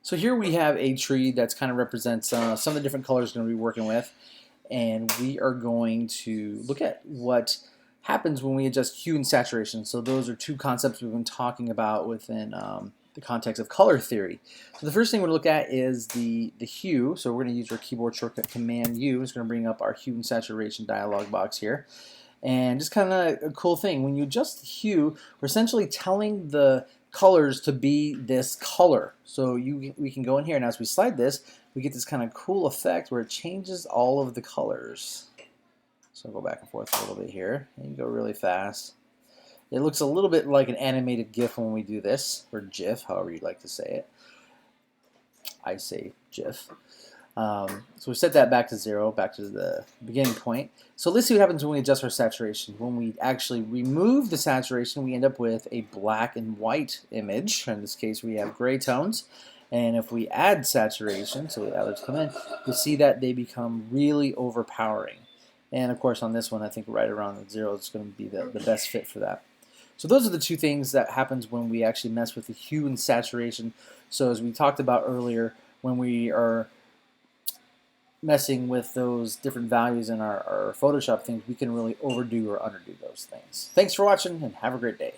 So here we have a tree that's kind of represents some of the different colors we're going to be working with, and we are going to look at what happens when we adjust hue and saturation. So those are two concepts we've been talking about within the context of color theory. So the first thing we're going to look at is the hue. So we're going to use our keyboard shortcut Command U. It's going to bring up our hue and saturation dialog box here. And just kind of a cool thing, when you adjust the hue, we're essentially telling the colors to be this color. So we can go in here, and as we slide this, we get this kind of cool effect where it changes all of the colors. So I'll go back and forth a little bit here, and you go really fast. It looks a little bit like an animated GIF when we do this, or GIF, however you'd like to say it. I say GIF. So we set that back to 0, back to the beginning point. So let's see what happens when we adjust our saturation. When we actually remove the saturation, we end up with a black and white image. In this case, we have gray tones. And if we add saturation, so the others come in, you'll see that they become really overpowering. And of course, on this one, I think right around the 0 is going to be the best fit for that. So those are the two things that happens when we actually mess with the hue and saturation. So as we talked about earlier, when we are messing with those different values in our Photoshop things, we can really overdo or underdo those things. Thanks for watching, and have a great day.